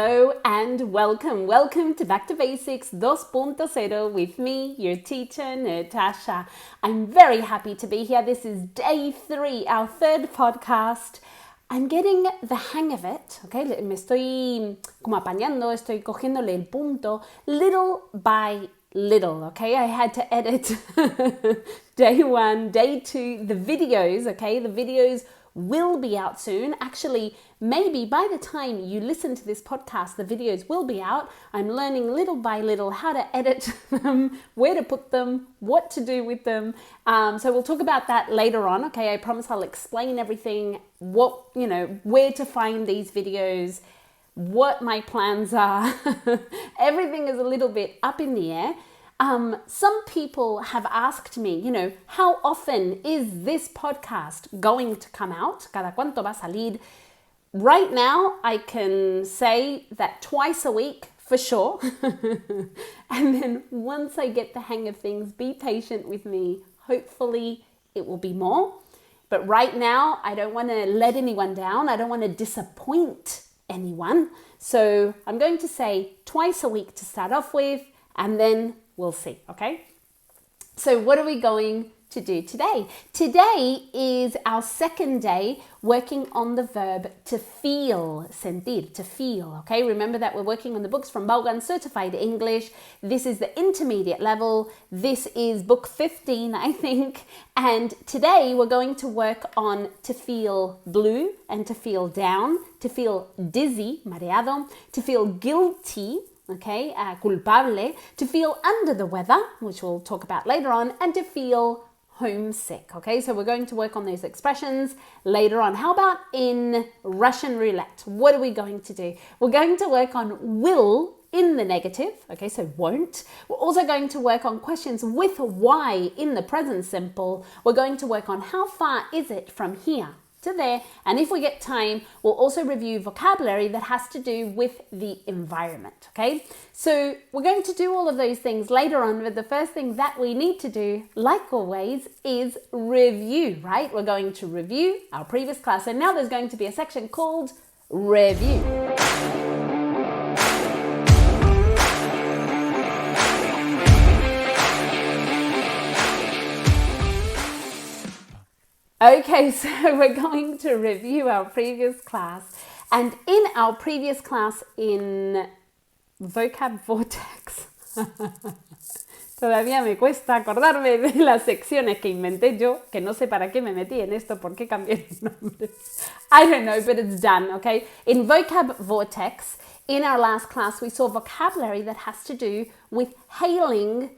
Hello and welcome. Welcome to Back to Basics 2.0 with me, your teacher, Natasha. I'm very happy to be here. This is day 3, our third podcast. I'm getting the hang of it, okay? Me estoy como apañando, estoy cogiéndole el punto little by little, okay? I had to edit day 1, day 2, the videos, okay? The videos will be out soon. Actually, maybe by the time you listen to this podcast, the videos will be out. I'm learning little by little how to edit them, where to put them, what to do with them. So we'll talk about that later on. Okay, I promise I'll explain everything, where to find these videos, what my plans are. Everything is a little bit up in the air. Some people have asked me, how often is this podcast going to come out? ¿Cada cuánto va a salir? Right now, I can say that twice a week for sure. And then once I get the hang of things, be patient with me. Hopefully it will be more. But right now, I don't want to let anyone down. I don't want to disappoint anyone. So I'm going to say twice a week to start off with, and then we'll see, okay? So what are we going to do today? Today is our second day working on the verb to feel, sentir, to feel, okay? Remember that we're working on the books from Vaughan Certified English. This is the intermediate level. This is book 15, I think. And today we're going to work on to feel blue and to feel down, to feel dizzy, mareado, to feel guilty, okay, culpable, to feel under the weather, which we'll talk about later on, and to feel homesick, okay? So we're going to work on those expressions later on. How about in Russian roulette? What are we going to do? We're going to work on will in the negative, okay, so won't. We're also going to work on questions with why in the present simple. We're going to work on how far is it from here to there, and if we get time, we'll also review vocabulary that has to do with the environment, okay? So we're going to do all of those things later on, but the first thing that we need to do, like always, is review, right? We're going to review our previous class, and now there's going to be a section called Review. Okay, so we're going to review our previous class, and in our previous class in Vocab Vortex, todavía me cuesta acordarme de las secciones que inventé yo, que no sé para qué me metí en esto, por qué cambié el nombre. I don't know, but it's done, okay? In Vocab Vortex, in our last class, we saw vocabulary that has to do with hailing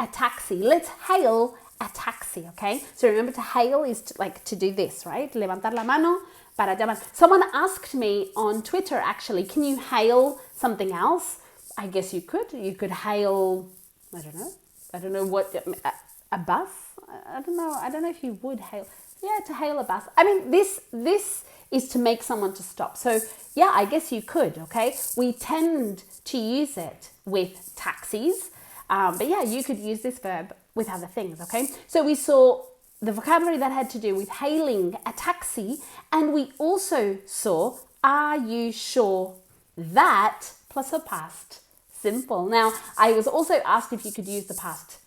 a taxi. Let's hail a taxi, okay? So remember, to hail is to do this, right? Levantar la mano para llamar. Someone asked me on Twitter, actually, can you hail something else? I guess you could. You could hail, I don't know what, a bus? I don't know if you would hail. Yeah, to hail a bus. I mean, this is to make someone to stop. So yeah, I guess you could, okay? We tend to use it with taxis. But yeah, you could use this verb with other things, okay? So we saw the vocabulary that had to do with hailing a taxi, and we also saw, are you sure that, plus a past simple. Now, I was also asked if you could use the past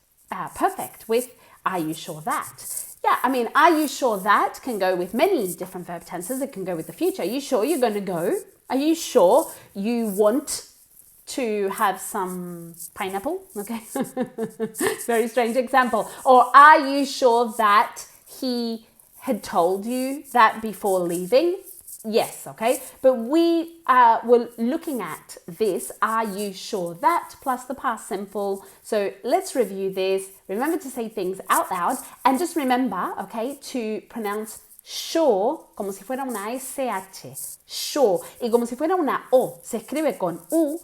perfect with, are you sure that? Yeah, I mean, are you sure that can go with many different verb tenses. It can go with the future. Are you sure you're going to go? Are you sure you want to have some pineapple? Okay. Very strange example. Or are you sure that he had told you that before leaving? Yes, okay. But we were looking at this, are you sure that, plus the past simple. So let's review this. Remember to say things out loud, and just remember, okay, to pronounce sure como si fuera una SH, sure, y como si fuera una O, se escribe con U,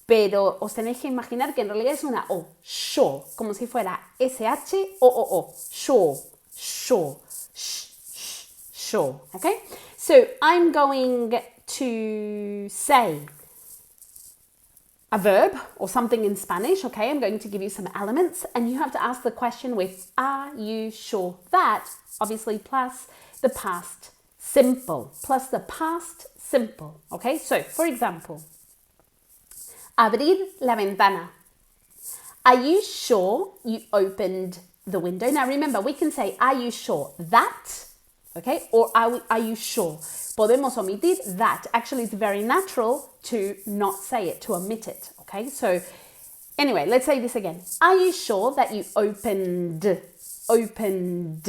pero os tenéis que imaginar que en realidad es una O, sure, como si fuera SH-O-O-O, sure, sure, sure, okay? So I'm going to say a verb or something in Spanish, okay? I'm going to give you some elements, and you have to ask the question with, are you sure that? Obviously, plus the past simple, plus the past simple, okay? So, for example, Abrir la ventana. Are you sure you opened the window? Now remember, we can say, are you sure that? Okay, or are you sure? Podemos omitir that. Actually, it's very natural to not say it, to omit it. Okay, so anyway, let's say this again. Are you sure that you opened? Open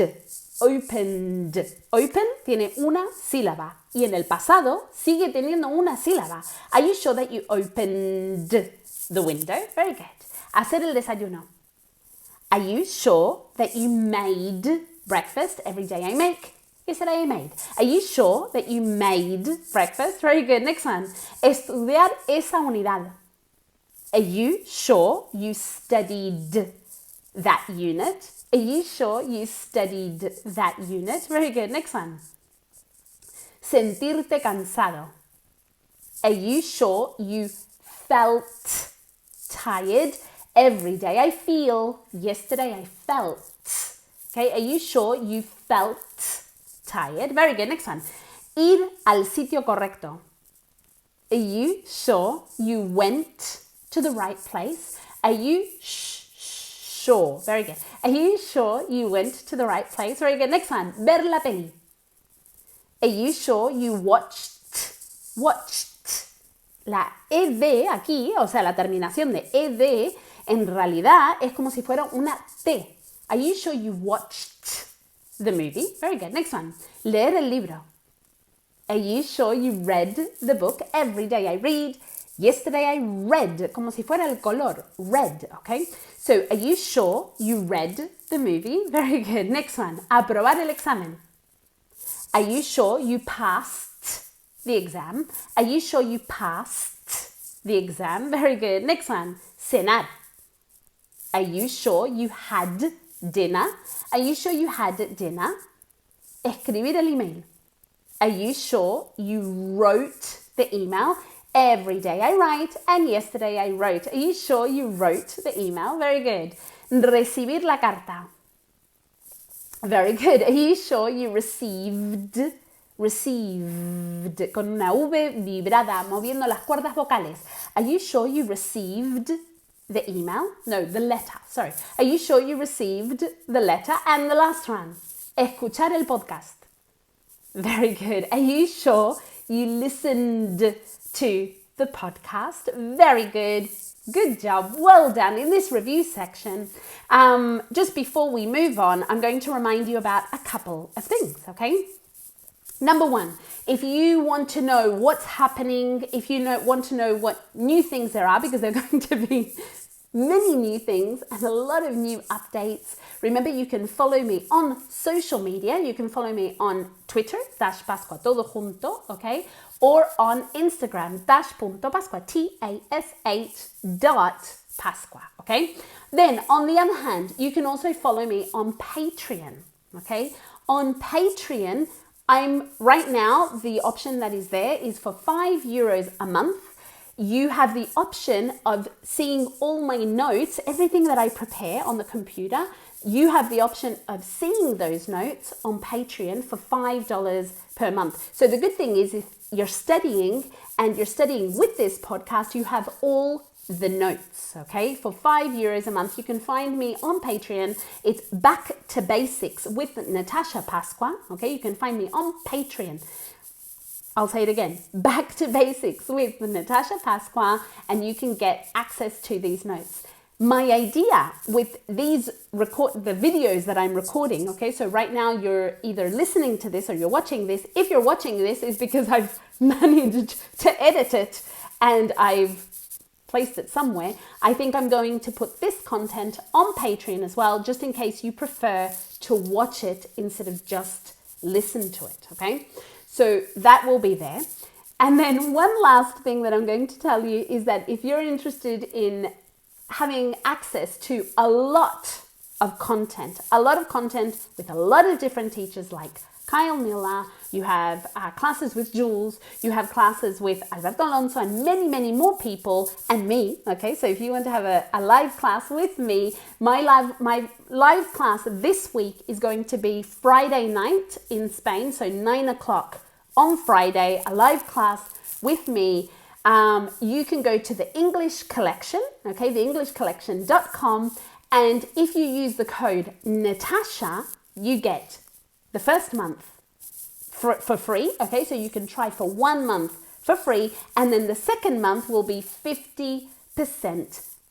tiene una sílaba y en el pasado sigue teniendo una sílaba. Are you sure that you opened the window? Very good. Hacer el desayuno. Are you sure that you made breakfast? Every day I make. Yesterday I made. Are you sure that you made breakfast? Very good. Next one. Estudiar esa unidad. Are you sure you studied that unit? Are you sure you studied that unit? Very good. Next one. Sentirte cansado. Are you sure you felt tired? Every day I feel. Yesterday I felt. Okay, are you sure you felt tired? Very good. Next one. Ir al sitio correcto. Are you sure you went to the right place? Are you sure? Very good. Are you sure you went to the right place? Very good. Next one. Ver la peli. Are you sure you watched? La ed aquí, o sea, la terminación de ed, en realidad es como si fuera una T. Are you sure you watched the movie? Very good. Next one. Leer el libro. Are you sure you read the book? Every day I read. Yesterday I read, como si fuera el color, red, okay? So, are you sure you read the movie? Very good. Next one. Aprobar el examen. Are you sure you passed the exam? Are you sure you passed the exam? Very good. Next one. Cenar. Are you sure you had dinner? Are you sure you had dinner? Escribir el email. Are you sure you wrote the email? Every day I write and yesterday I wrote. Are you sure you wrote the email? Very good. Recibir la carta. Very good. Are you sure you received, con una V vibrada, moviendo las cuerdas vocales. Are you sure you received the email? No, the letter, sorry. Are you sure you received the letter? And the last one, escuchar el podcast. Very good. Are you sure you listened to the podcast? Very good. Good job. Well done. In this review section, just before we move on, I'm going to remind you about a couple of things, okay? Number one, if you want to know what's happening, if you want to know what new things there are, because there are going to be many new things and a lot of new updates. Remember, you can follow me on social media. You can follow me on Twitter, _Pascua, todo junto, okay? Or on Instagram, _Pascua, TASH.Pascua, okay? Then, on the other hand, you can also follow me on Patreon, okay? On Patreon, right now, the option that is there is for €5 a month. You have the option of seeing all my notes, everything that I prepare on the computer. You have the option of seeing those notes on Patreon for $5 per month. So the good thing is if you're studying and you're studying with this podcast, you have all the notes, okay? For €5 a month, you can find me on Patreon. It's Back to Basics with Natasha Pascua, okay? You can find me on Patreon. I'll say it again, Back to Basics with Natasha Pascua, and you can get access to these notes. My idea with the videos that I'm recording, okay, so right now you're either listening to this or you're watching this. If you're watching this, it's because I've managed to edit it and I've placed it somewhere. I think I'm going to put this content on Patreon as well, just in case you prefer to watch it instead of just listen to it, okay? So that will be there. And then one last thing that I'm going to tell you is that if you're interested in having access to a lot of content with a lot of different teachers like Kyle Miller, you have classes with Jules, you have classes with Alberto Alonso and many, many more people and me, okay? So if you want to have a live class with me, my live class this week is going to be Friday night in Spain, so 9 o'clock on Friday, a live class with me. you can go to the English collection, okay, theenglishcollection.com, and if you use the code Natasha, you get the first month for free, okay, so you can try for 1 month for free, and then the second month will be 50%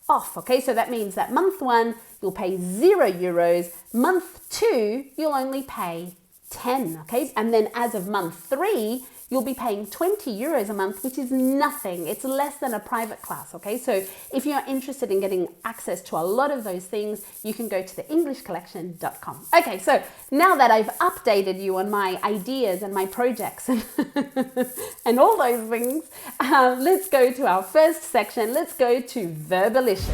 off, okay, so that means that month 1 you'll pay €0, month 2 you'll only pay 10, okay, and then as of month 3 you'll be paying €20 a month, which is nothing. It's less than a private class, okay? So if you're interested in getting access to a lot of those things, you can go to theenglishcollection.com. Okay, so now that I've updated you on my ideas and my projects and, and all those things, let's go to our first section. Let's go to Verbalicious.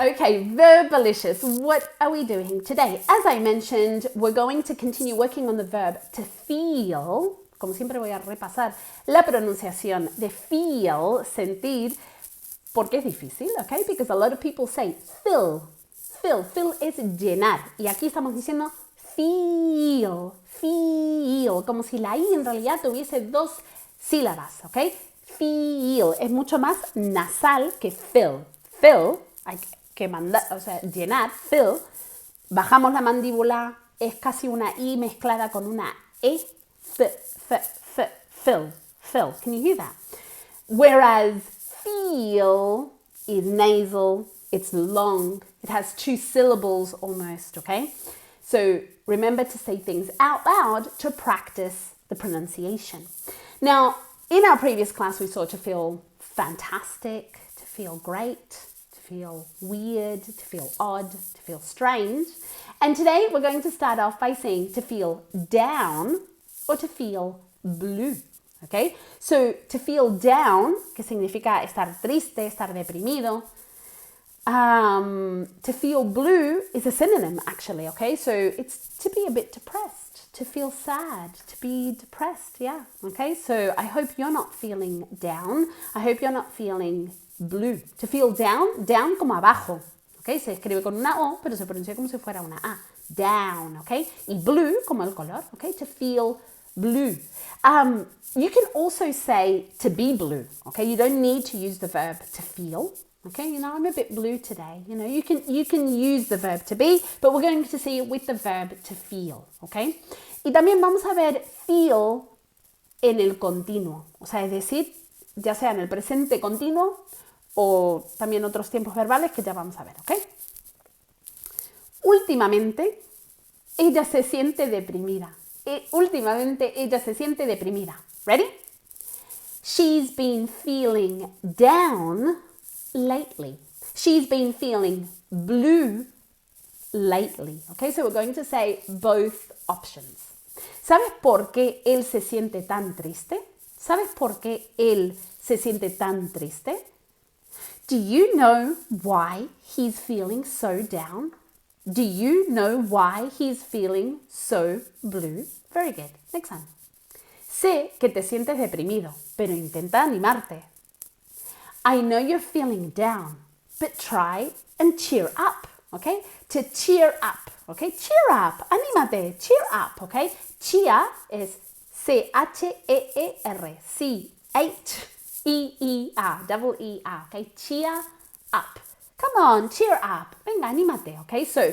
Okay, Verbalicious, what are we doing today? As I mentioned, we're going to continue working on the verb to feel. Como siempre voy a repasar la pronunciación de feel, sentir, porque es difícil, okay? Because a lot of people say fill. Fill es llenar. Y aquí estamos diciendo feel, como si la I en realidad tuviese 2 sílabas, okay? Feel es mucho más nasal que fill. Fill, que mandar, o sea, llenar, fill, bajamos la mandíbula, es casi una I mezclada con una E, fill. Can you hear that? Whereas feel is nasal, it's long, it has 2 syllables almost, okay? So remember to say things out loud to practice the pronunciation. Now, in our previous class, we saw to feel fantastic, to feel great, feel weird, to feel odd, to feel strange. And today we're going to start off by saying to feel down or to feel blue. Okay? So to feel down, que significa estar triste, estar deprimido. To feel blue is a synonym actually, okay? So it's to be a bit depressed, to feel sad, to be depressed, yeah. Okay? So I hope you're not feeling down. I hope you're not feeling blue. To feel down como abajo, ¿ok? Se escribe con una O, pero se pronuncia como si fuera una A. Down, ¿ok? Y blue como el color, ¿ok? To feel blue. You can also say to be blue, ¿ok? You don't need to use the verb to feel, ¿ok? You know, I'm a bit blue today. You know, you can use the verb to be, but we're going to see it with the verb to feel, ¿ok? Y también vamos a ver feel en el continuo, o sea, es decir, ya sea en el presente continuo o también otros tiempos verbales que ya vamos a ver, ¿ok? Últimamente, ella se siente deprimida. Últimamente, ella se siente deprimida. Ready? She's been feeling down lately. She's been feeling blue lately. Okay, so we're going to say both options. ¿Sabes por qué él se siente tan triste? ¿Sabes por qué él se siente tan triste? Do you know why he's feeling so down? Do you know why he's feeling so blue? Very good. Next one. Sé que te sientes deprimido, pero intenta animarte. I know you're feeling down, but try and cheer up, okay? To cheer up, okay? Cheer up, anímate, cheer up, okay? Cheer es C-H-E-E-R, C-H-E-E-R, double E-R, okay? Cheer up. Come on, cheer up. Venga, anímate, okay? So,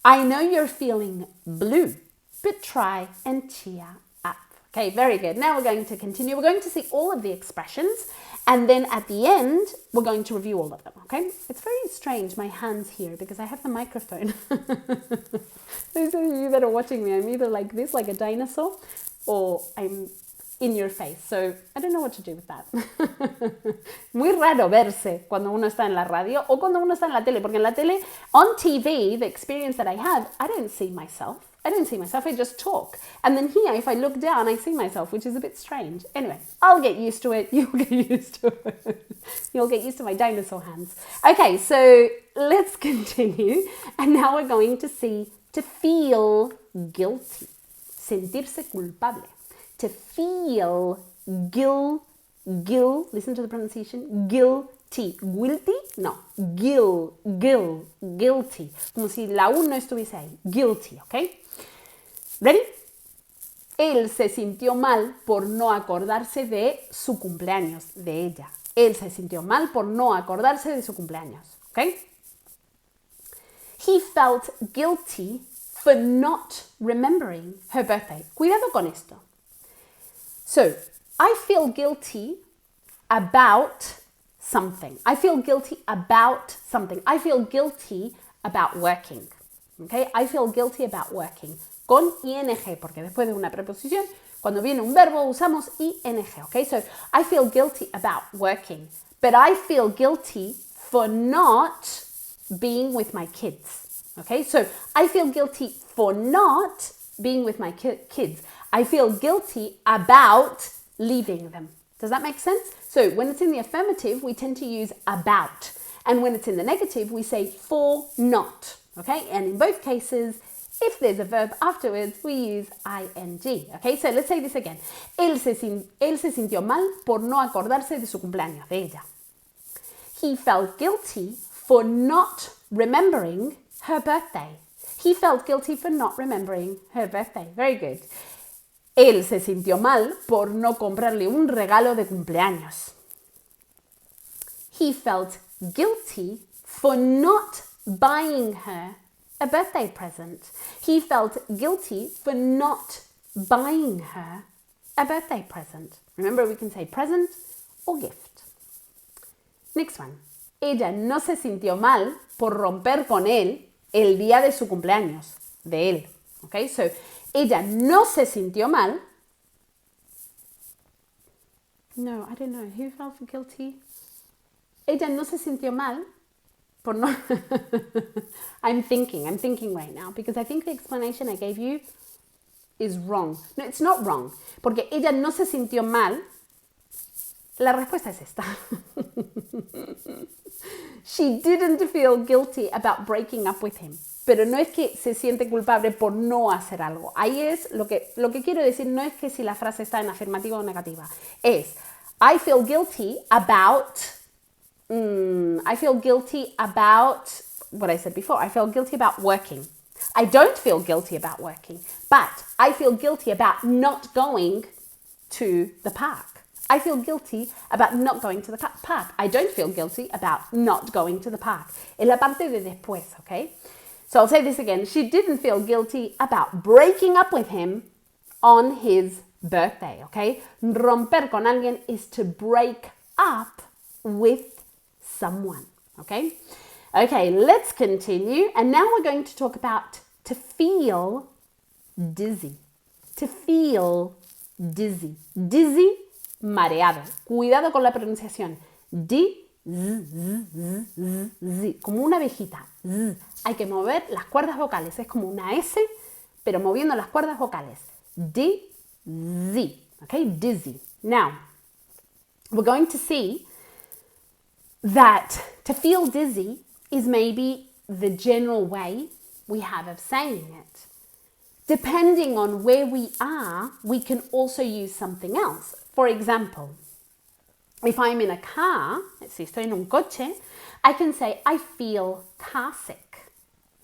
I know you're feeling blue, but try and cheer up. Okay, very good. Now we're going to continue. We're going to see all of the expressions, and then at the end, we're going to review all of them, okay? It's very strange, my hands here, because I have the microphone. Those of you that are watching me, I'm either like this, like a dinosaur, or I'm in your face. So I don't know what to do with that. Muy raro verse cuando uno está en la radio o cuando uno está en la tele, porque en la tele, on TV, the experience that I have, I don't see myself. I just talk. And then here, if I look down, I see myself, which is a bit strange. Anyway, I'll get used to it. You'll get used to it. You'll get used to my dinosaur hands. Okay, so let's continue. And now we're going to see to feel guilty. Sentirse culpable. To feel listen to the pronunciation, guilty. Guilty, no. Guilty. Como si la U no estuviese ahí. Guilty, ¿ok? ¿Ready? Él se sintió mal por no acordarse de su cumpleaños, de ella. Él se sintió mal por no acordarse de su cumpleaños, ¿ok? He felt guilty for not remembering her birthday. Cuidado con esto. So, I feel guilty about something. I feel guilty about something. I feel guilty about working. Okay? I feel guilty about working. Con ing, porque después de una preposición, cuando viene un verbo usamos ing. Okay? So, I feel guilty about working. But I feel guilty for not being with my kids. Okay? So, I feel guilty for not being with my kids. I feel guilty about leaving them. Does that make sense? So when it's in the affirmative, we tend to use about. And when it's in the negative, we say for not. Okay? And in both cases, if there's a verb afterwards, we use ing. Okay? So let's say this again. Él se sintió mal por no acordarse de su cumpleaños, de ella. He felt guilty for not remembering her birthday. He felt guilty for not remembering her birthday. Very good. Él se sintió mal por no comprarle un regalo de cumpleaños. He felt guilty for not buying her a birthday present. He felt guilty for not buying her a birthday present. Remember, we can say present or gift. Next one. Ella no se sintió mal por romper con él el día de su cumpleaños, de él. Okay, so ella no se sintió mal. No, I don't know. Who felt guilty? Ella no se sintió mal por no... I'm thinking right now because I think the explanation I gave you is wrong. No, it's not wrong. Porque ella no se sintió mal. La respuesta es esta. She didn't feel guilty about breaking up with him. Pero no es que se siente culpable por no hacer algo. Ahí es lo que quiero decir, no es que si la frase está en afirmativa o negativa. Es, I feel guilty about what I said before. I feel guilty about working. I don't feel guilty about working, but I feel guilty about not going to the park. I feel guilty about not going to the park. I don't feel guilty about not going to the park. Es la parte de después, okay? So I'll say this again. She didn't feel guilty about breaking up with him on his birthday, okay? Romper con alguien is to break up with someone, okay? Okay, let's continue. And now we're going to talk about to feel dizzy. To feel dizzy. Dizzy, mareado. Cuidado con la pronunciación. Como una abejita. Hay que mover las cuerdas vocales. Es como una S, pero moviendo las cuerdas vocales. Dizzy. Okay, dizzy. Now, we're going to see that to feel dizzy is maybe the general way we have of saying it. Depending on where we are, we can also use something else. For example, if I'm in a car, si estoy en un coche, I can say, I feel car sick.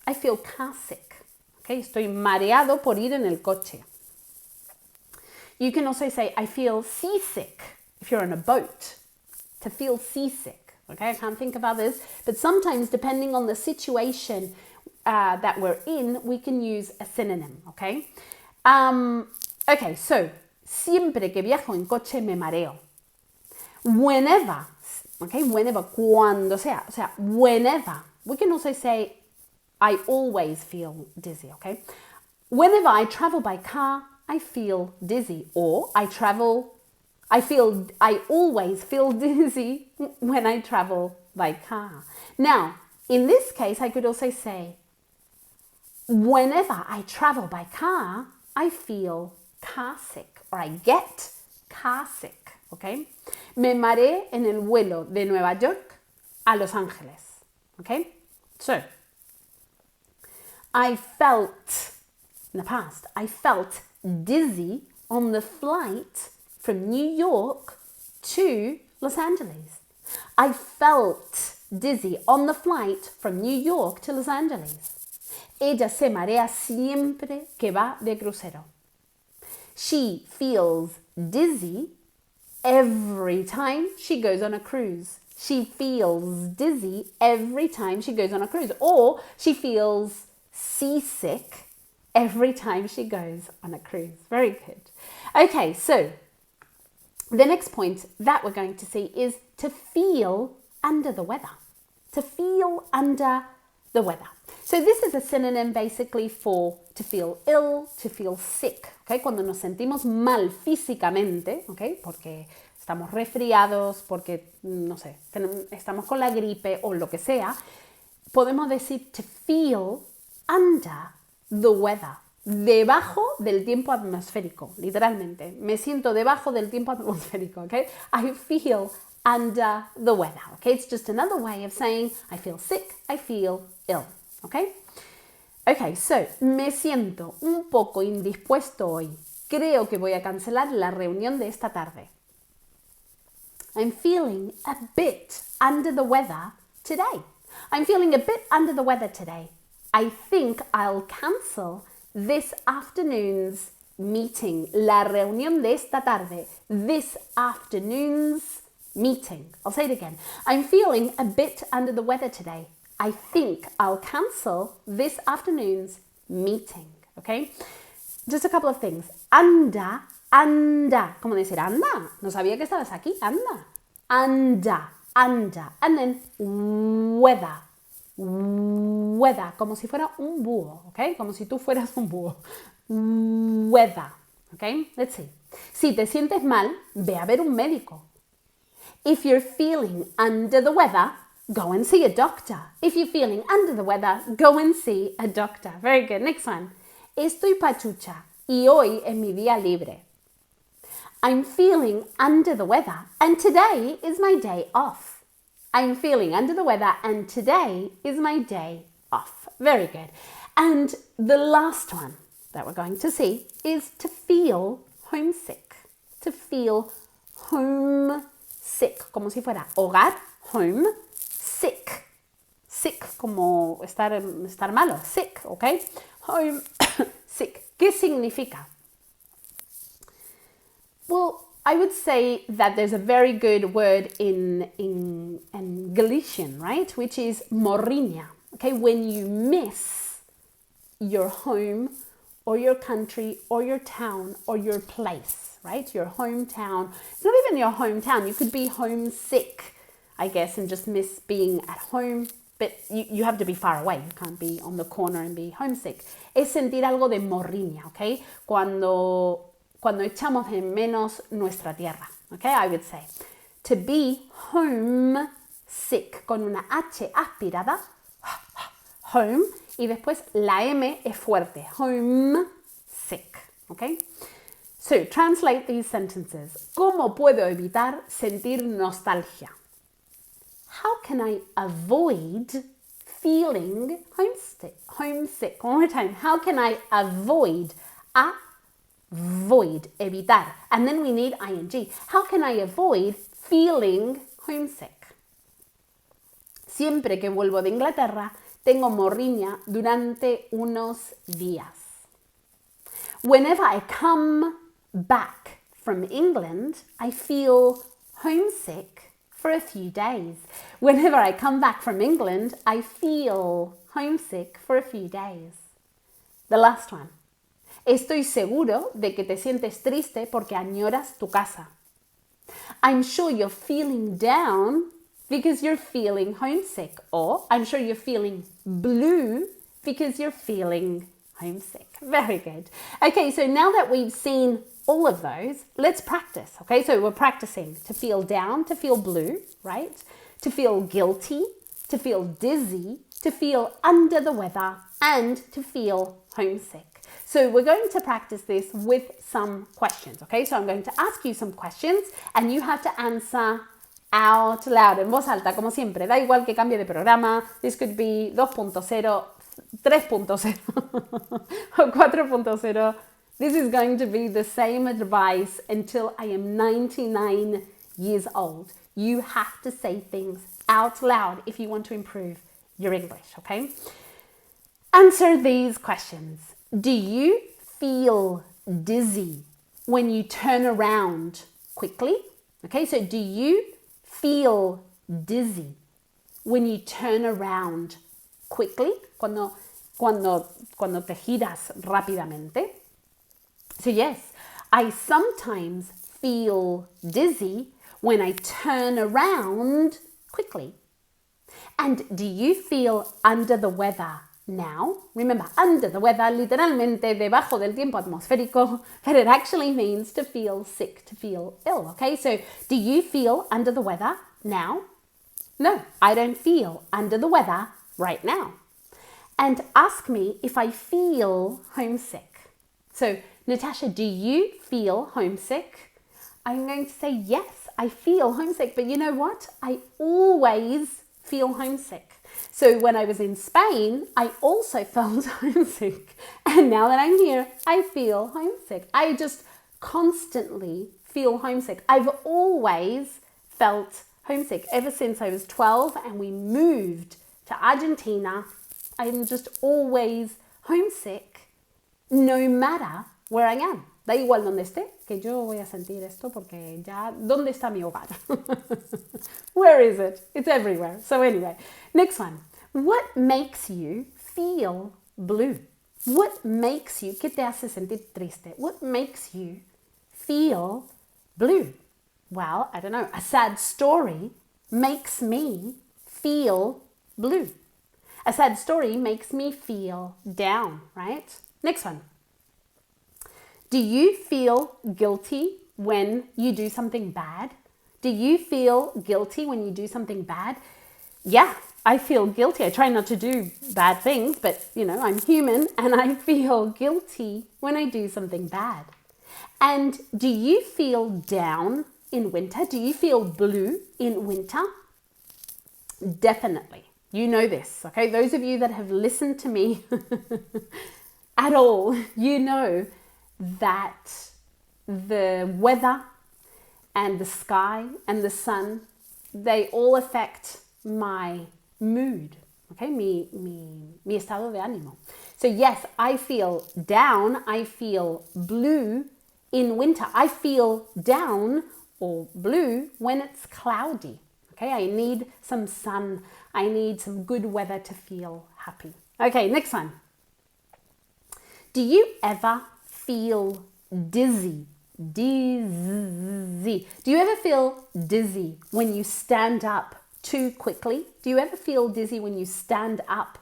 I feel car sick. Okay, estoy mareado por ir en el coche. You can also say, I feel seasick if you're on a boat. To feel seasick. Okay, I can't think of others, but sometimes depending on the situation that we're in, we can use a synonym, okay? Okay, so, siempre que viajo en coche me mareo. Whenever, okay, whenever, cuando sea, o sea, whenever. We can also say, I always feel dizzy, okay? Whenever I travel by car, I feel dizzy. Or I always feel dizzy when I travel by car. Now, in this case, I could also say, whenever I travel by car, I feel car sick, or I get car sick, okay? Me mareé en el vuelo de Nueva York a Los Ángeles, okay? So, I felt, in the past, I felt dizzy on the flight from New York to Los Angeles. I felt dizzy on the flight from New York to Los Angeles. Ella se marea siempre que va de crucero. She feels dizzy every time she goes on a cruise. She feels dizzy every time she goes on a cruise. Or she feels seasick every time she goes on a cruise. Very good. Okay, so the next point that we're going to see is to feel under the weather. To feel under the weather. So this is a synonym basically for to feel ill, to feel sick. Okay? Cuando nos sentimos mal físicamente, okay? Porque estamos resfriados, porque, no sé, estamos con la gripe o lo que sea, podemos decir to feel under the weather. Debajo del tiempo atmosférico, literalmente. Me siento debajo del tiempo atmosférico, okay? I feel under the weather, okay? It's just another way of saying I feel sick, I feel ill, okay? Okay, so, me siento un poco indispuesto hoy. Creo que voy a cancelar la reunión de esta tarde. I'm feeling a bit under the weather today. I'm feeling a bit under the weather today. I think I'll cancel this afternoon's meeting. La reunión de esta tarde. This afternoon's meeting. I'll say it again. I'm feeling a bit under the weather today. I think I'll cancel this afternoon's meeting. Okay? Just a couple of things. Anda. ¿Cómo decir anda? No sabía que estabas aquí. Anda. Anda. And then weather. Weather. Como si fuera un búho. Okay? Como si tú fueras un búho. Weather. Okay? Let's see. Si te sientes mal, ve a ver un médico. If you're feeling under the weather, go and see a doctor. If you're feeling under the weather, go and see a doctor. Very good. Next one. Estoy pachucha y hoy es mi día libre. I'm feeling under the weather and today is my day off. I'm feeling under the weather and today is my day off. Very good. And the last one that we're going to see is to feel homesick. To feel homesick. Como si fuera hogar, home, sick. Sick, como estar malo. Sick, ¿ok? Home, sick. ¿Qué significa? Well, I would say that there's a very good word in Galician, right? Which is morriña. Okay, when you miss your home or your country or your town or your place, right? Your hometown. It's not even your hometown. You could be homesick, I guess, and just miss being at home. But you have to be far away. You can't be on the corner and be homesick. Es sentir algo de morriña, okay? Cuando echamos de menos nuestra tierra, okay? I would say to be homesick con una H aspirada, home, y después la M es fuerte, homesick, okay? So, translate these sentences. ¿Cómo puedo evitar sentir nostalgia? How can I avoid feeling homesick? One more time. How can I avoid evitar. And then we need ing. How can I avoid feeling homesick? Siempre que vuelvo de Inglaterra, tengo morriña durante unos días. Whenever I come back from England, I feel homesick for a few days. Whenever I come back from England, I feel homesick for a few days. The last one. Estoy seguro de que te sientes triste porque añoras tu casa. I'm sure you're feeling down because you're feeling homesick. Or I'm sure you're feeling blue because you're feeling homesick. Very good. Okay, so now that we've seen all of those, let's practice. Okay, so we're practicing to feel down, to feel blue, right? To feel guilty, to feel dizzy, to feel under the weather, and to feel homesick. So we're going to practice this with some questions, okay? So I'm going to ask you some questions and you have to answer out loud, en voz alta, como siempre. Da igual que cambie de programa. This could be 2.0, 3.0 or 4.0. This is going to be the same advice until I am 99 years old. You have to say things out loud if you want to improve your English, okay? Answer these questions. Do you feel dizzy when you turn around quickly? Okay, so do you feel dizzy when you turn around quickly? Cuando te giras rápidamente. So yes, I sometimes feel dizzy when I turn around quickly. And do you feel under the weather now? Remember, under the weather, literalmente debajo del tiempo atmosférico, but it actually means to feel sick, to feel ill, okay? So do you feel under the weather now? No, I don't feel under the weather right now. And ask me if I feel homesick. So, Natasha, do you feel homesick? I'm going to say yes, I feel homesick, but you know what? I always feel homesick. So when I was in Spain, I also felt homesick. And now that I'm here, I feel homesick. I just constantly feel homesick. I've always felt homesick ever since I was 12 and we moved to Argentina. I'm just always homesick no matter where I am. Da igual donde esté, que yo voy a sentir esto porque ya, ¿dónde está mi hogar? Where is it? It's everywhere. So anyway, next one. What makes you feel blue? What makes you, ¿qué te hace sentir triste? What makes you feel blue? Well, I don't know. A sad story makes me feel blue. A sad story makes me feel down, right? Next one. Do you feel guilty when you do something bad? Do you feel guilty when you do something bad? Yeah, I feel guilty. I try not to do bad things, but you know, I'm human and I feel guilty when I do something bad. And do you feel down in winter? Do you feel blue in winter? Definitely. You know this, okay? Those of you that have listened to me at all, you know that the weather and the sky and the sun, they all affect my mood, okay? Mi estado de ánimo. So yes, I feel down, I feel blue in winter. I feel down or blue when it's cloudy, okay? I need some sun, I need some good weather to feel happy. Okay, next one. Do you ever feel dizzy? Dizzy. Do you ever feel dizzy when you stand up too quickly? Do you ever feel dizzy when you stand up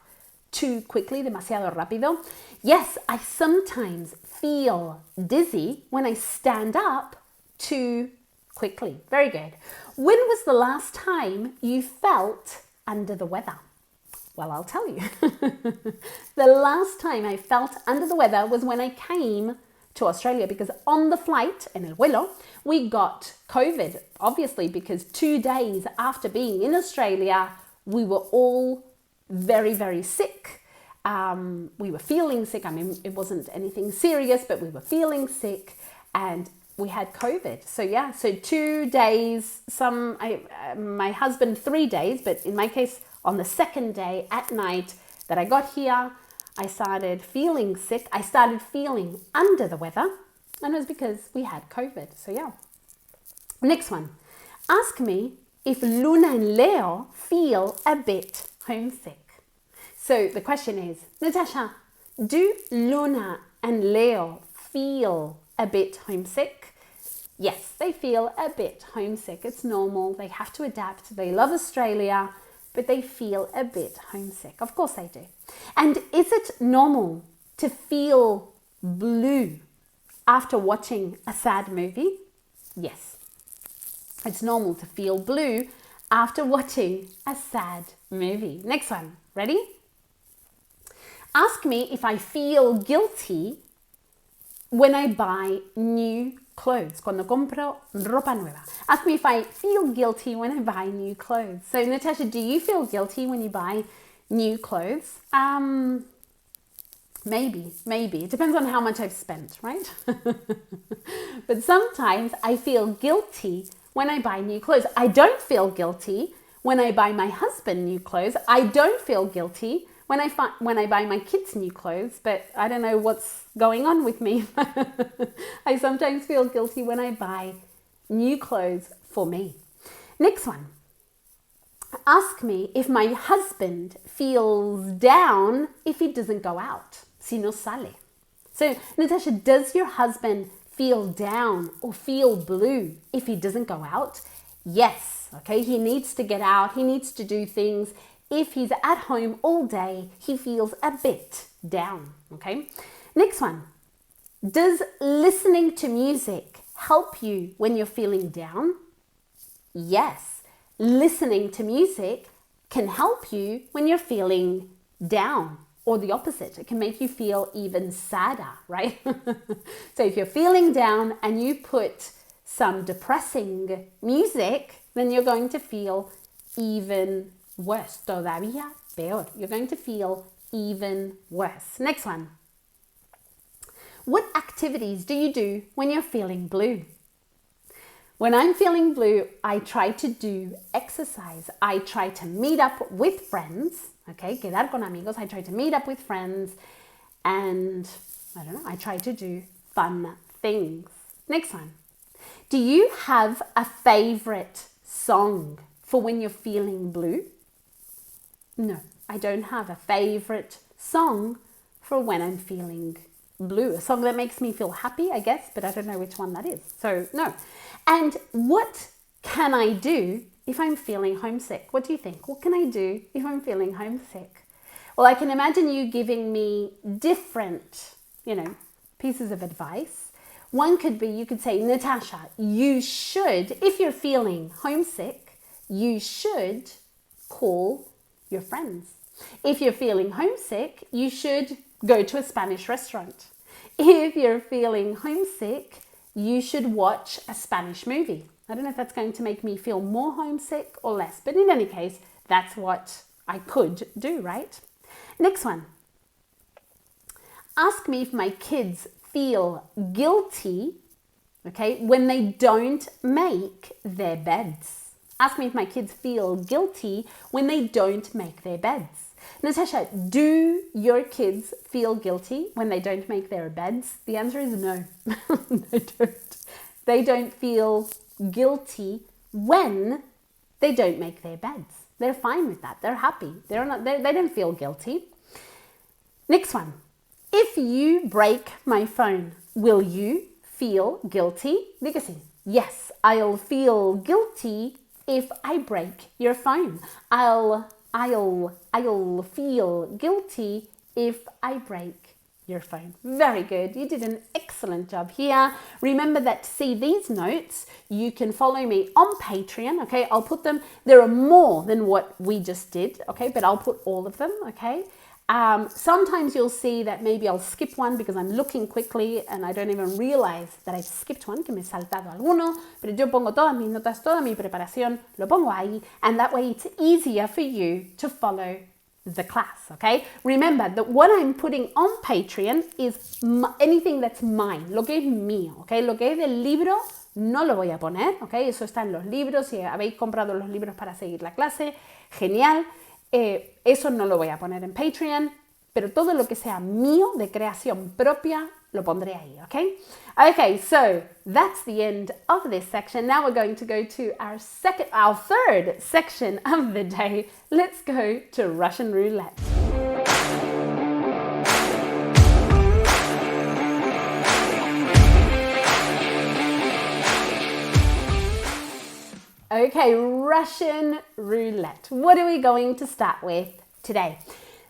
too quickly, demasiado rápido? Yes, I sometimes feel dizzy when I stand up too quickly. Very good. When was the last time you felt under the weather? Well, I'll tell you. The last time I felt under the weather was when I came to Australia, because on the flight, en el vuelo, we got COVID, obviously, because 2 days after being in Australia, we were all very, very sick. We were feeling sick. I mean, it wasn't anything serious, but we were feeling sick and we had COVID. So yeah, so 2 days, my husband 3 days, but in my case, on the second day at night that I got here, I started feeling sick. I started feeling under the weather, and it was because we had COVID. So yeah. Next one. Ask me if Luna and Leo feel a bit homesick. So the question is, Natasha, do Luna and Leo feel a bit homesick? Yes, they feel a bit homesick. It's normal. They have to adapt. They love Australia, but they feel a bit homesick. Of course they do. And is it normal to feel blue after watching a sad movie? Yes. It's normal to feel blue after watching a sad movie. Next one. Ready? Ask me if I feel guilty when I buy new clothes, cuando compro ropa nueva. Ask me if I feel guilty when I buy new clothes. So Natasha, do you feel guilty when you buy new clothes? Maybe. It depends on how much I've spent, right? But sometimes I feel guilty when I buy new clothes. I don't feel guilty when I buy my husband new clothes. I don't feel guilty when I buy my kids new clothes, but I don't know what's going on with me. I sometimes feel guilty when I buy new clothes for me. Next one. Ask me if my husband feels down if he doesn't go out, si no sale. So, Natasha, does your husband feel down or feel blue if he doesn't go out? Yes, okay, he needs to get out, he needs to do things. If he's at home all day, he feels a bit down, okay? Next one. Does listening to music help you when you're feeling down? Yes, listening to music can help you when you're feeling down, or the opposite. It can make you feel even sadder, right? So if you're feeling down and you put some depressing music, then you're going to feel even worse. Todavía peor. You're going to feel even worse. Next one. What activities do you do when you're feeling blue? When I'm feeling blue, I try to do exercise. I try to meet up with friends, okay? Quedar con amigos. I try to meet up with friends and, I don't know, I try to do fun things. Next one. Do you have a favorite song for when you're feeling blue? No, I don't have a favorite song for when I'm feeling blue. A song that makes me feel happy, I guess, but I don't know which one that is. So, no. And what can I do if I'm feeling homesick? What do you think? What can I do if I'm feeling homesick? Well, I can imagine you giving me different, pieces of advice. One could be, you could say, Natasha, you should, if you're feeling homesick, you should call your friends. If you're feeling homesick, you should go to a Spanish restaurant. If you're feeling homesick, you should watch a Spanish movie. I don't know if that's going to make me feel more homesick or less, but in any case, that's what I could do, right? Next one. Ask me if my kids feel guilty, okay, when they don't make their beds. Ask me if my kids feel guilty when they don't make their beds. Natasha, do your kids feel guilty when they don't make their beds? The answer is no. They don't. They don't feel guilty when they don't make their beds. They're fine with that. They're happy. They don't feel guilty. Next one. If you break my phone, will you feel guilty? Di que sí. Yes, I'll feel guilty if I break your phone. I'll feel guilty if I break your phone. Very good. You did an excellent job here. Remember that to see these notes, you can follow me on Patreon, okay? I'll put them, there are more than what we just did, okay? But I'll put all of them, okay? Sometimes you'll see that maybe I'll skip one because I'm looking quickly and I don't even realize that I skipped one, que me he saltado alguno, pero yo pongo todas mis notas, toda mi preparación, lo pongo ahí, and that way it's easier for you to follow the class, okay? Remember that what I'm putting on Patreon is anything that's mine, lo que es mío, okay? Lo que es del libro no lo voy a poner, okay? Eso está en los libros, si habéis comprado los libros para seguir la clase, genial. Eso no lo voy a poner en Patreon, pero todo lo que sea mío, de creación propia, lo pondré ahí, okay? Okay, so that's the end of this section. Now we're going to go to our third section of the day. Let's go to Russian roulette. Okay, Russian roulette. What are we going to start with today?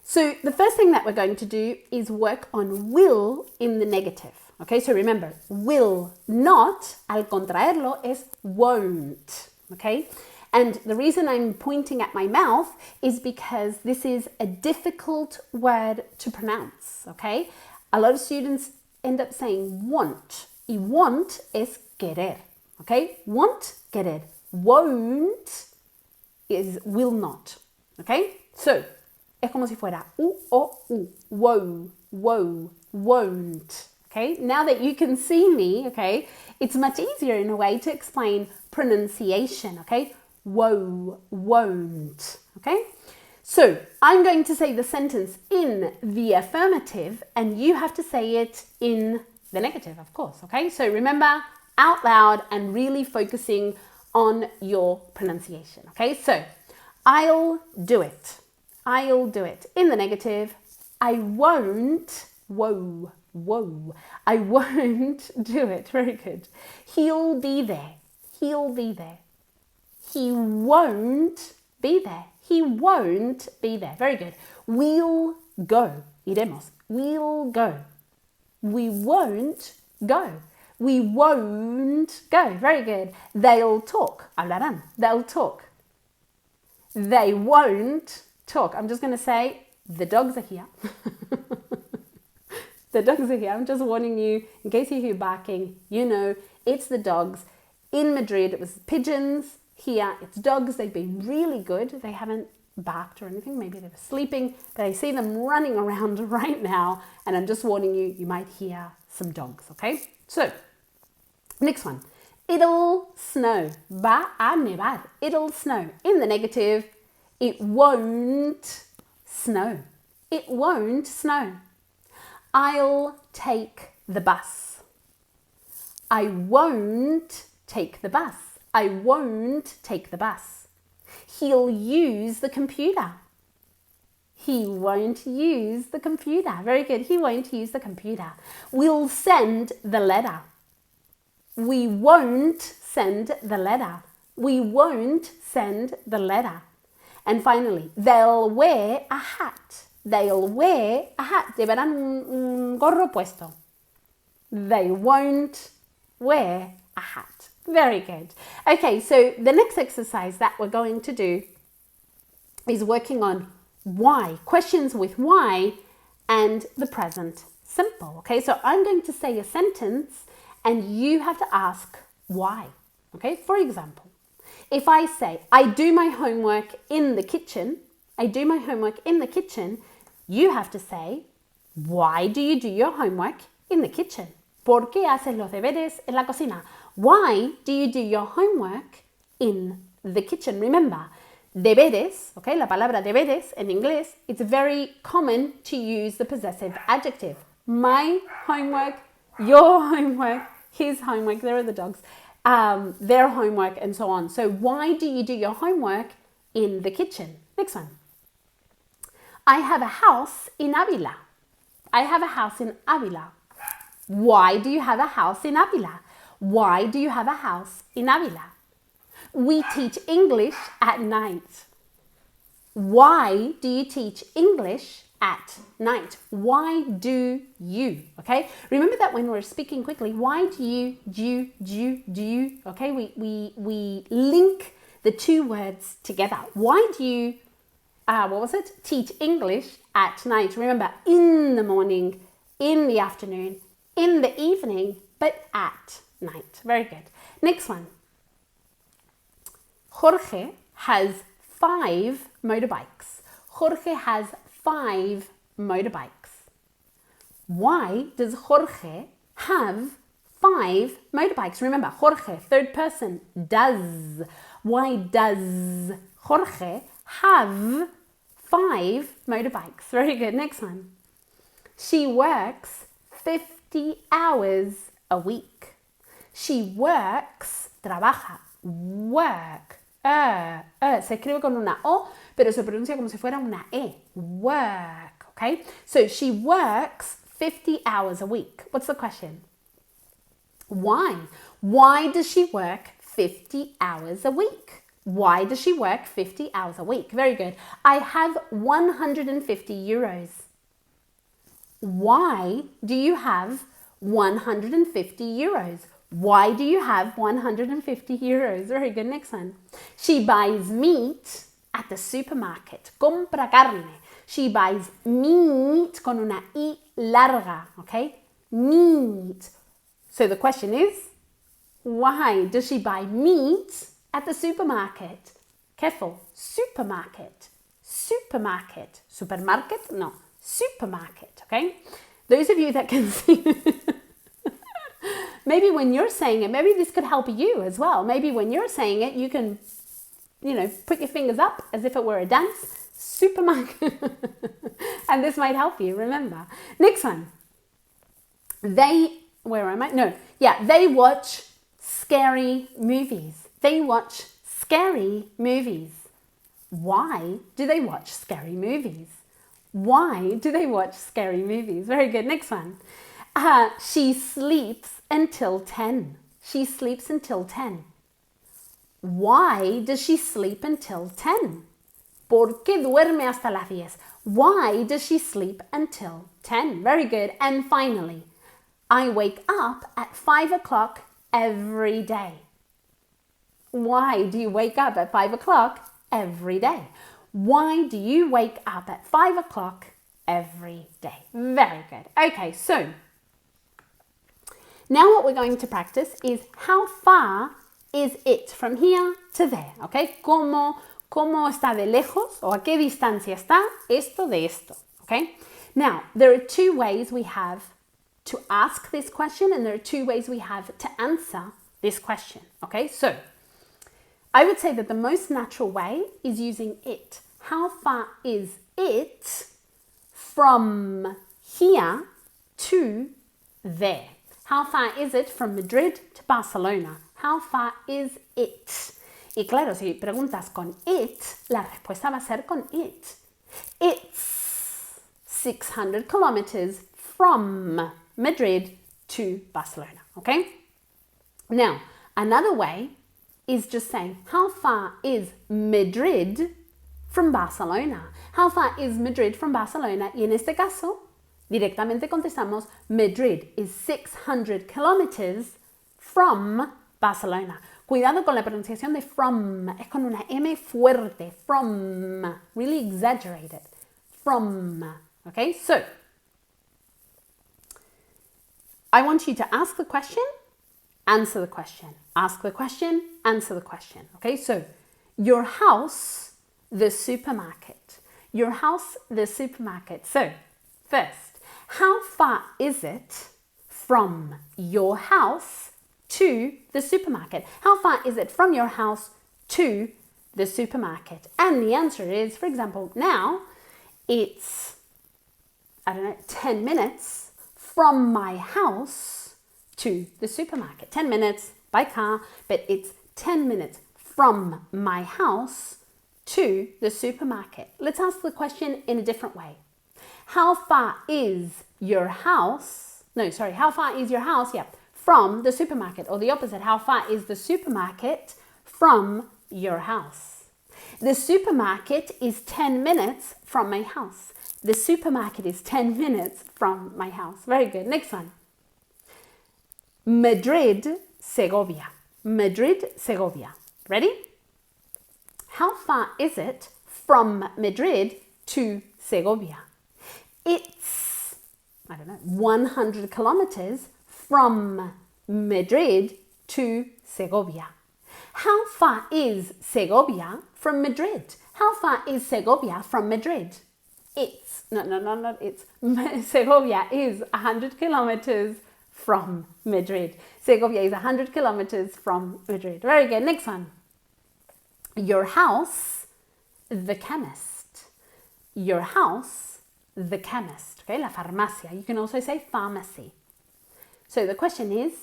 So the first thing that we're going to do is work on will in the negative. Okay, so remember, will not, al contraerlo, es won't. Okay, and the reason I'm pointing at my mouth is because this is a difficult word to pronounce. Okay, a lot of students end up saying want. Y want es querer. Okay, want, querer. Won't is will not. Okay? So, es como si fuera u o u. Wow, wow, won't. Ok, okay? Now that you can see me, okay, it's much easier in a way to explain pronunciation, okay? Won't, okay? So I'm going to say the sentence in the affirmative and you have to say it in the negative, of course, okay? So remember, out loud and really focusing on your pronunciation, okay? So I'll do it. I'll do it. In the negative, I won't, whoa, I won't do it. Very good. He'll be there. He'll be there. He won't be there. He won't be there. Very good. We'll go. Iremos. We'll go. We won't go. We won't go. Very good. They'll talk. Hablarán. They'll talk. They won't talk. I'm just going to say the dogs are here. The dogs are here. I'm just warning you, in case you hear barking, you know, it's the dogs. In Madrid, it was pigeons. Here, it's dogs. They've been really good. They haven't barked or anything. Maybe they were sleeping, but I see them running around right now. And I'm just warning you, you might hear some dogs, okay? So, next one. It'll snow. Va a nevar. It'll snow. In the negative, it won't snow. It won't snow. I'll take the bus. I won't take the bus. I won't take the bus. He'll use the computer. He won't use the computer. Very good. He won't use the computer. We'll send the letter. We won't send the letter. We won't send the letter. And finally, they'll wear a hat. They'll wear a hat. Llevarán un gorro puesto. They won't wear a hat. Very good. Okay, so the next exercise that we're going to do is working on why, questions with why and the present simple. Okay, so I'm going to say a sentence and you have to ask why. Okay, for example, if I say, I do my homework in the kitchen, I do my homework in the kitchen, you have to say, why do you do your homework in the kitchen? ¿Por qué haces los deberes en la cocina? Why do you do your homework in the kitchen? Remember, deberes, okay, la palabra deberes in English, it's very common to use the possessive adjective. My homework, your homework, his homework, there are the dogs, their homework, and so on. So why do you do your homework in the kitchen? Next one. I have a house in Avila. I have a house in Avila. Why do you have a house in Avila? Why do you have a house in Avila? We teach English at night. Why do you teach English at night? Why do you? Okay, remember that when we're speaking quickly, why do you? Okay, we link the two words together. Why do you, teach English at night? Remember, in the morning, in the afternoon, in the evening, but at night. Very good. Next one. Jorge has 5 motorbikes. Jorge has 5 motorbikes. Why does Jorge have 5 motorbikes? Remember, Jorge, third person, does. Why does Jorge have 5 motorbikes? Very good. Next one. She works 50 hours a week. She works, trabaja, work, se escribe con una O, pero se pronuncia como si fuera una E, work, okay? So she works 50 hours a week. What's the question? Why? Why does she work 50 hours a week? Why does she work 50 hours a week? Very good. I have 150 euros. Why do you have 150 euros? Why do you have 150 euros? Very good. Next one. She buys meat at the supermarket. Compra carne. She buys meat con una I larga. Okay? Meat. So the question is, why does she buy meat at the supermarket? Careful. Supermarket. Supermarket. Supermarket? No. Supermarket. Okay? Those of you that can see maybe when you're saying it, maybe this could help you as well. Maybe when you're saying it, you can, put your fingers up as if it were a dance. Supermarket. And this might help you, remember. Next one. They watch scary movies. They watch scary movies. Why do they watch scary movies? Why do they watch scary movies? Very good. Next one. She sleeps until 10. She sleeps until 10. Why does she sleep until 10? ¿Por qué duerme hasta las 10? Why does she sleep until 10? Very good. And finally, I wake up at 5 o'clock every day. Why do you wake up at 5 o'clock every day? Why do you wake up at 5 o'clock every day? Very good. Okay, so now what we're going to practice is how far is it from here to there, okay? ¿Cómo está de lejos o a qué distancia está esto de esto, okay? Now, there are two ways we have to ask this question and there are two ways we have to answer this question, okay? So, I would say that the most natural way is using it. How far is it from here to there? How far is it from Madrid to Barcelona? How far is it? Y claro, si preguntas con it, la respuesta va a ser con it. It's 600 kilometers from Madrid to Barcelona, okay? Now, another way is just saying, how far is Madrid from Barcelona? How far is Madrid from Barcelona? Y en este caso, directamente contestamos, Madrid is 600 kilometers from Barcelona. Cuidado con la pronunciación de from, es con una M fuerte, from, really exaggerated, from, okay? So, I want you to ask the question, answer the question, ask the question, answer the question, okay? So, your house, the supermarket. Your house, the supermarket. So, first, how far is it from your house to the supermarket? How far is it from your house to the supermarket? And the answer is, for example, now it's, 10 minutes from my house to the supermarket. 10 minutes by car, but it's 10 minutes from my house to the supermarket. Let's ask the question in a different way. How far is your house? How far is your house? Yeah. From the supermarket, or the opposite, how far is the supermarket from your house? The supermarket is 10 minutes from my house. The supermarket is 10 minutes from my house. Very good. Next one. Madrid, Segovia. Madrid, Segovia. Ready? How far is it from Madrid to Segovia? It's, 100 kilometers from Madrid to Segovia. How far is Segovia from Madrid? How far is Segovia from Madrid? It's, Segovia is 100 kilometers from Madrid. Segovia is 100 kilometers from Madrid. Very good. Next one. Your house, the chemist. Your house, the chemist. Okay, la farmacia. You can also say pharmacy. So the question is,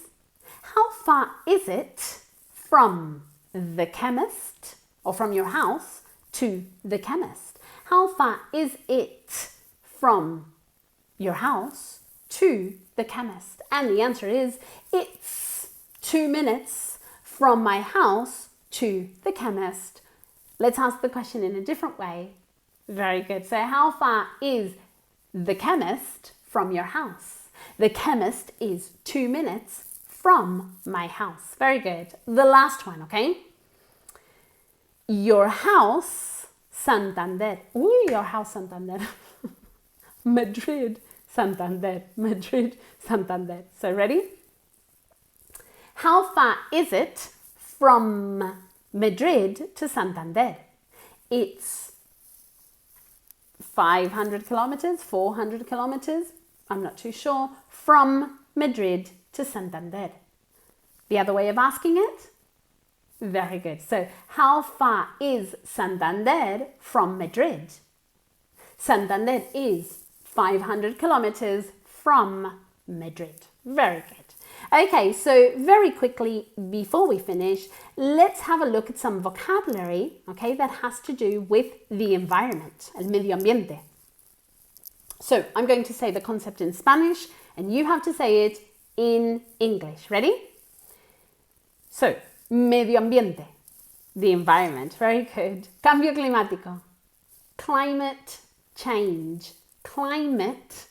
how far is it from the chemist or from your house to the chemist? How far is it from your house to the chemist? And the answer is, it's 2 minutes from my house to the chemist. Let's ask the question in a different way. Very good. So how far is the chemist from your house? The chemist is 2 minutes from my house. Very good. The last one, okay? Your house, Santander. Ooh, your house, Santander. Madrid, Santander. Madrid, Santander. So ready? How far is it from Madrid to Santander? It's 500 kilometers, 400 kilometers, I'm not too sure, from Madrid to Santander. The other way of asking it? Very good. So, how far is Santander from Madrid? Santander is 500 kilometers from Madrid. Very good. Okay, so very quickly before we finish, let's have a look at some vocabulary, okay, that has to do with the environment, el medio ambiente. So I'm going to say the concept in Spanish and you have to say it in English. Ready? So, medio ambiente, the environment. Very good. Cambio climático, climate change, climate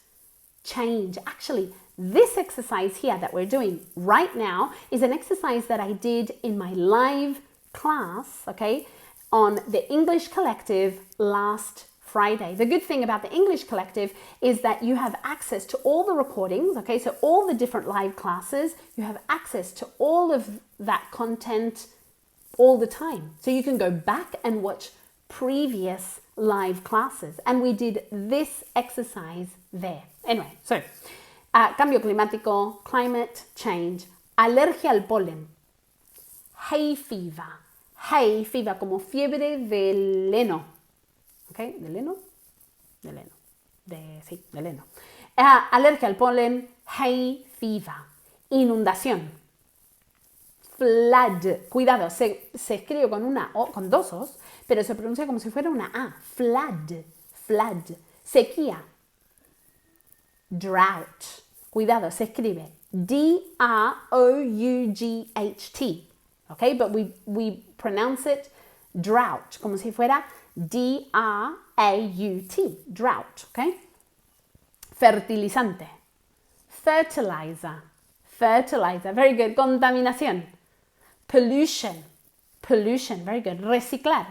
change. Actually, this exercise here that we're doing right now is an exercise that I did in my live class, okay, on the English Collective last Friday. The good thing about the English Collective is that you have access to all the recordings, okay, so all the different live classes, you have access to all of that content all the time. So you can go back and watch previous live classes. And we did this exercise there. Anyway, so cambio climático, climate change, alergia al polen, hay fever como fiebre del heno, ¿ok? ¿Del heno? Del heno, sí, del heno. Alergia al polen, hay fever, inundación, flood, cuidado, se escribe con una O, con dos O's, pero se pronuncia como si fuera una A, flood, sequía, drought. Cuidado, se escribe D-R-O-U-G-H-T. Okay, but we pronounce it drought, como si fuera D-R-A-U-T, drought, okay? Fertilizante, fertilizer, very good. Contaminación, pollution, very good. Reciclar,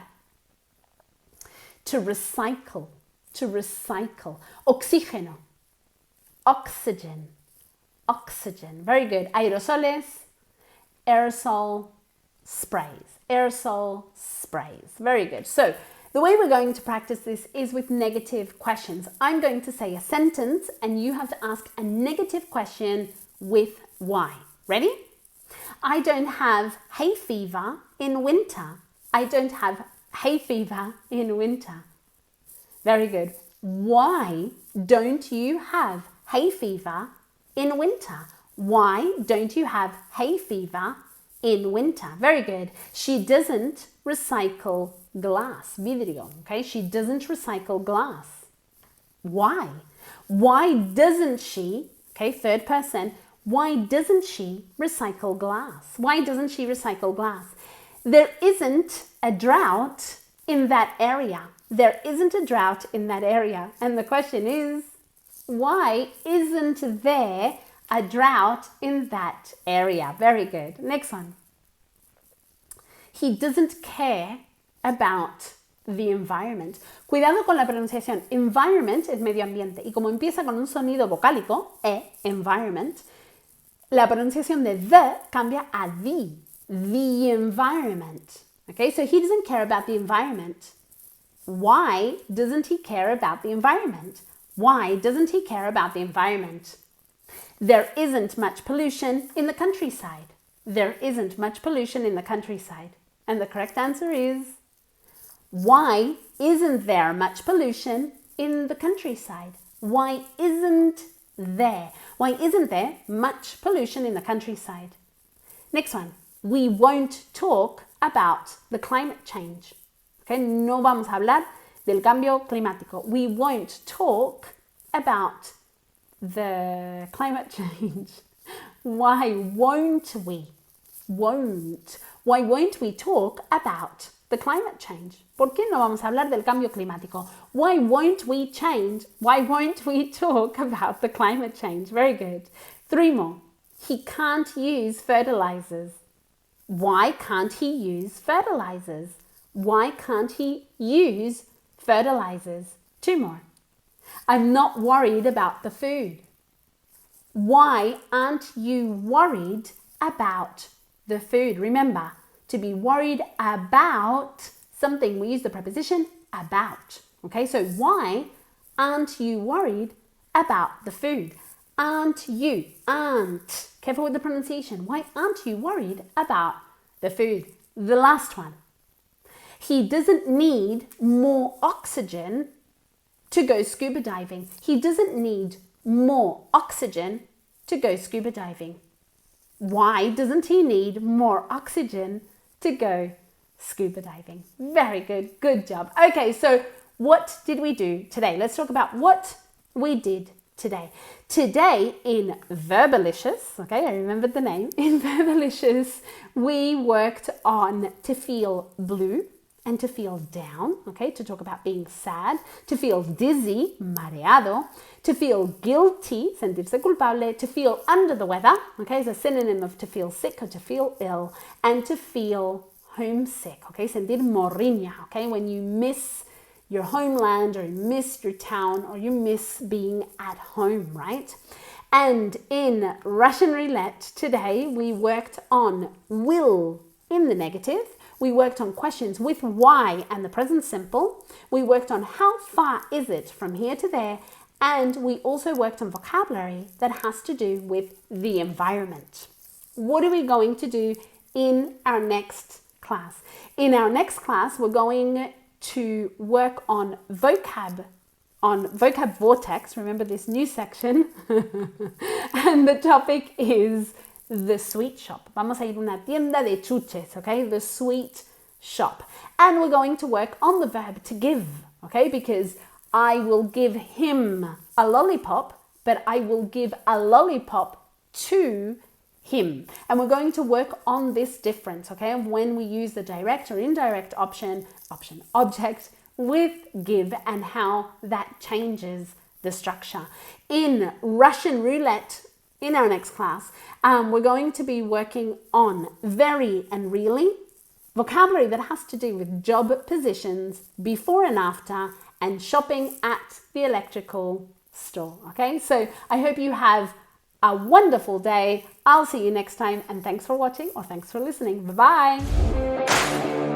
to recycle, oxígeno, oxygen, very good. Aerosoles, aerosol sprays, very good. So the way we're going to practice this is with negative questions. I'm going to say a sentence and you have to ask a negative question with why. Ready? I don't have hay fever in winter. I don't have hay fever in winter. Very good. Why don't you have hay fever in winter? Why don't you have hay fever in winter? Very good. She doesn't recycle glass, vidrio, okay? She doesn't recycle glass. Why? Why doesn't she, okay, third person, why doesn't she recycle glass? Why doesn't she recycle glass? There isn't a drought in that area. There isn't a drought in that area. And the question is, why isn't there a drought in that area? Very good. Next one. He doesn't care about the environment. Cuidado con la pronunciación. Environment es medio ambiente. Y como empieza con un sonido vocálico, environment, la pronunciación de the cambia a the environment. Okay, so he doesn't care about the environment. Why doesn't he care about the environment? Why doesn't he care about the environment? There isn't much pollution in the countryside. There isn't much pollution in the countryside. And the correct answer is, why isn't there much pollution in the countryside? Why isn't there much pollution in the countryside? Next one. We won't talk about the climate change. Okay, no vamos a hablar del cambio climático. We won't talk about the climate change. Why won't we? Why won't we talk about the climate change? ¿Por qué no vamos a hablar del cambio climático? Why won't we talk about the climate change? Very good. 3 more. He can't use fertilizers. Why can't he use fertilizers? Why can't he use fertilizers? 2 more. I'm not worried about the food. Why aren't you worried about the food? Remember, to be worried about something, we use the preposition about. Okay, so why aren't you worried about the food? aren't you? Aren't. Careful with the pronunciation. Why aren't you worried about the food? The last one. He doesn't need more oxygen to go scuba diving. He doesn't need more oxygen to go scuba diving. Why doesn't he need more oxygen to go scuba diving? Very good. Good job. Okay, so what did we do today? Let's talk about what we did today. Today in Verbalicious, okay, I remembered the name. In Verbalicious, we worked on to feel blue and to feel down, okay, to talk about being sad, to feel dizzy, mareado, to feel guilty, sentirse culpable, to feel under the weather, okay, is a synonym of to feel sick or to feel ill, and to feel homesick, okay, sentir morriña, okay, when you miss your homeland or you miss your town or you miss being at home, right? And in Russian roulette today, we worked on will in the negative. We worked on questions with why and the present simple. We worked on how far is it from here to there. And we also worked on vocabulary that has to do with the environment. What are we going to do in our next class? In our next class, we're going to work on vocab vortex. Remember this new section. And the topic is the sweet shop. Vamos a ir a una tienda de chuches, okay? The sweet shop. And we're going to work on the verb to give, okay? Because I will give him a lollipop, but I will give a lollipop to him. And we're going to work on this difference, okay? Of when we use the direct or indirect object with give and how that changes the structure. In Russian roulette, in our next class, we're going to be working on very and really, vocabulary that has to do with job positions, before and after, and shopping at the electrical store, okay? So I hope you have a wonderful day. I'll see you next time, and thanks for watching or thanks for listening. Bye-bye.